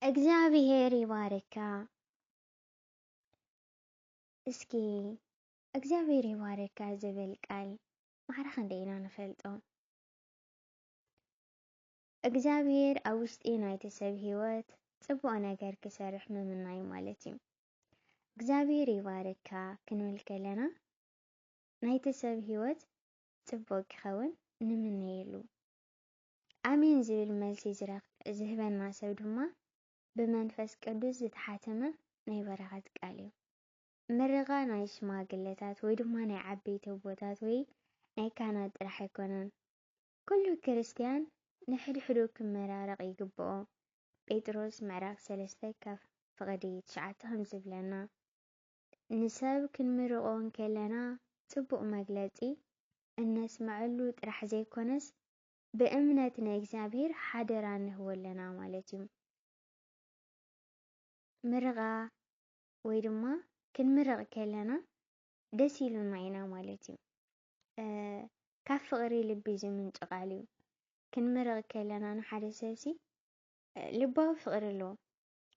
እግዚአብሔር ይባርካ። እስኪ እግዚአብሔር ይባርካ ዝብል ቃል ማዕረኽ እንደና ንፈልጦ እግዚአብሔር ኣብ ውሽጢ ናይቲ ሰብ ህይወት ጽቡቕ ነገር ክሰርሕ ምምናይ ማለት እዩ። እግዚአብሔር ይባርካ ክንብል ከለና ናይቲ ሰብ ህይወት ጽቡቕ ክኸውን ንምንየሉ ኣሜን ዝብል መልሲ ዝህበና ሰብ ድማ ብመንፈስ ቅዱስ ዝተሓተመ ናይ በረኸት ቃል እዩ። ምርቓ ናይ ሽማግለታት ወይ ድማ ናይ ዓበይቲ ቦታት ወይ ናይ ካህናት ጥራሕ ኣይኮነን። ኩሉ ክርስቲያን ንሕድሕዱ ክመራረቕ ይግብኦ። ጴጥሮስ ምዕራፍ 3 ካብ ፍቕዲ 9 ከም ዝብለና ንሰብ ክንምርቆ ከለና ጽቡቕ መግለጺ እነስምዐሉ ጥራሕ ዘይኮነስ ብእምነት ንእግዚአብሔር ሓደራ ንህወለና ማለት እዩ። ምርቓ ወይ ድማ ክንምረቕ ከለና ደስ ኢሉና ኢና ማለት እዩ። ካብ ፍቕሪ ልቢ ዝምንጭ ቃል እዩ። ክንምረቕ ከለና ንሓደ ሰብሲ ልባዊ ፍቕሪ ኣለዎ።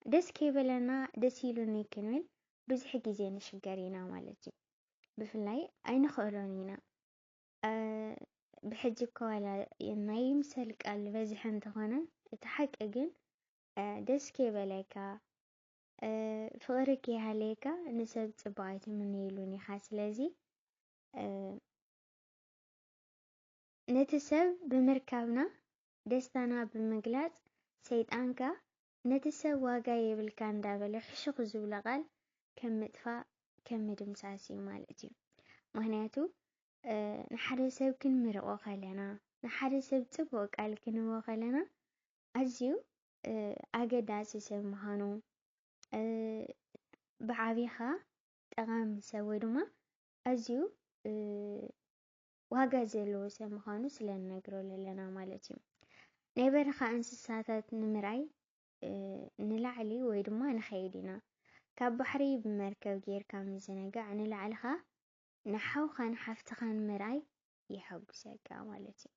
ደስ ከይበለና ደስ ኢሉኒ ክንብል ብዙሕ ግዜ ንሽገር ኢና ማለት እዩ። ብፍላይ ኣይንኽእሎን ኢና። ብሕጂ እኳ ዋላ ናይ ምሰል ቃል በዝሒ እንተኾነ እቲ ሓቂ ግን ደስ ከይበለካ ፍቕሪ ከይሃለየካ ንሰብ ጽቡቕ ኣይትምነየሉን ኢኻ። ስለዚ ነቲ ሰብ ብምርካብና ደስታና ብምግላጽ ሰይጣንካ ነቲ ሰብ ዋጋ የብልካ እንዳበለ ሕሽኽ ዝብሎ ቃል ከም ምጥፋእ ከም ምድምሳስ እዩ ማለት እዩ። ምክንያቱ ንሓደ ሰብ ክንምርቆ ከለና ንሓደ ሰብ ጽቡቕ ቃል ክንህቦ ከለና ኣዝዩ ኣገዳሲ ሰብ ምዃኑ ብዓቢኻ ጠቓሚ ሰብ ወይ ድማ ኣዝዩ ዋጋ ዘለዎ ሰብ ምዃኑ ስለንነግሮ ኣለና ማለት እዩ። ናይ በረኻ እንስሳታት ንምርኣይ ንላዕሊ ወይ ድማ ንኸይድ ኢና። ካብ ባሕሪ ብመርከብ ጌርካ ምዝንጋዕ ንላዕልኻ ንሓውኻን ሓፍትኻን ምርኣይ ይሐጉሰካ ማለት እዩ።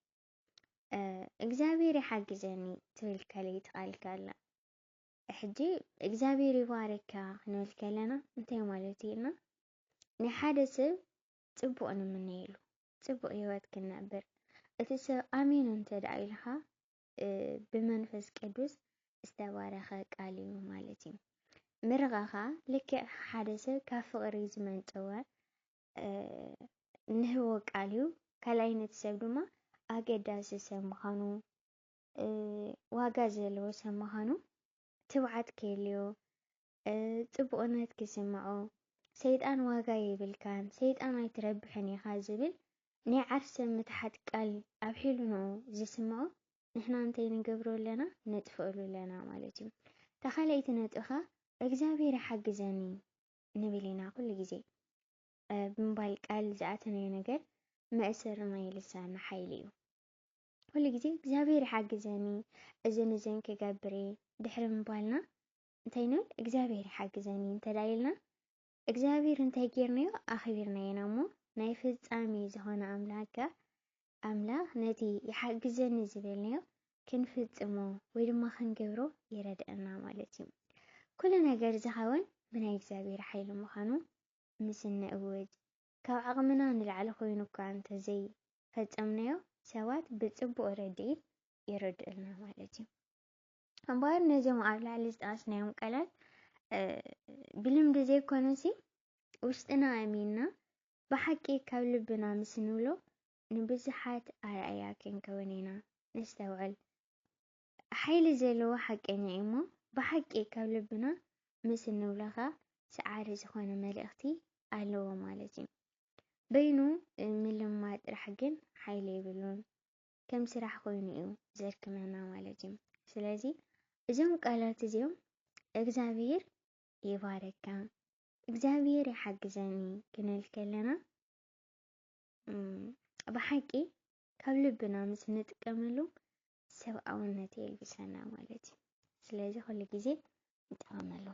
እግዚአብሔር ይሓግዘኒ ትብል ከለይቲ ቃል ኣላ። ሕጂ እግዚአብሔር ይባርካ ክንብል ከለና እንታይ ማለት እዩና? ንሓደ ሰብ ጽቡቕ ንምንየሉ ጽቡቕ ህይወት ክነብር እቲ ሰብ ኣሜን እንተደኣ ኢልኻ ብመንፈስ ቅዱስ ዝተባረኸ ቃል እዩ ማለት እዩ። ምርቓኻ ልክዕ ሓደ ሰብ ካብ ፍቕሪ ዝመንጨወ ንህቦ ቃል እዩ። ካልኣይ ነቲ ሰብ ድማ ኣገዳሲ ሰብ ምዃኑ ዋጋ ዘለዎ ሰብ ምዃኑ ትብዓት ከየልዮ ጽቡቕነት ክስምዖ ሰይጣን ዋጋ የብልካን ሰይጣን ኣይትረብሕን ኢኻ ዝብል ናይ ዓርሰ ምትሓት ቃል ኣብሒሉ ነው ዝስምዖ። ንሕና እንታይ ንገብሮ ኣለና? ነጥፍአሉ ኣለና ማለት እዩ። ተኻልይቲ ነጥኻ እግዚአብሔር ይሓግዘኒ ንብል ኢና ኩሉ ግዜ ብምባል ቃል ዝኣተነዮ ነገር መእሰሪ ናይ ልሳና ሓይሊ እዩ። ኩሉ ግዜ እግዚአብሔር ይሓግዘኒ እዝን ክገብር ድሕሪ ምባልና እንታይ ንብል? እግዚአብሔር ይሓግዘኒ እንተዳኢልና እግዚአብሔር እንታይ ጌርናዮ ኣኽቢርናዮ ኢና እሞ ናይ ፍጻሜ ዝኾነ ኣምላኽ ነቲ ይሓግዘኒ ዝብልናዮ ክንፍጽሞ ወይ ድማ ክንገብሮ ይረድአና ማለት እዩ። ኩሉ ነገር ዝኸውን ብናይ እግዚአብሔር ሓይሊ ምዃኑ ምስ ንእውጅ ካብ ዓቕምና ንላዕሊ ኮይኑ እኳ እንተዘይፈጸምናዮ ሰባት ብጽቡቕ ረድኤት ይረድኡልና ማለት እዩ። እምበር ነዞም ኣብ ላዕሊ ዝጠቐስናዮም ቃላት ብልምዲ ዘይኮነሲ ውሽጥና ኣሚንና ብሓቂ ካብ ልብና ምስ ንብሎ ንብዙሓት ኣርኣያ ክንከውን ኢና ነስተውዕል። ሓይሊ ዘለዎ ሓቀኛ እሞ ብሓቂ ካብ ልብና ምስ ንብለኻ ሰዓሪ ዝኾነ መልእኽቲ ኣለዎ ማለት እዩ። በይኑ ምልማድ ጥራሕ ግን ሓይሊ የብሉን ከም ስራሕ ኮይኑ እዩ ዘድክመና ማለት እዩ። ስለዚ እዞም ቃላት እዚኦም እግዚአብሔር ይባረካ እግዚአብሔር ይሓግዘኒ ክንብል ከለና ብሓቂ ካብ ልብና ምስ ንጥቀመሉ ሰብኣውነት የልብሰና ማለት እዩ። ስለዚ ኩሉ ግዜ ንጥቀመሉ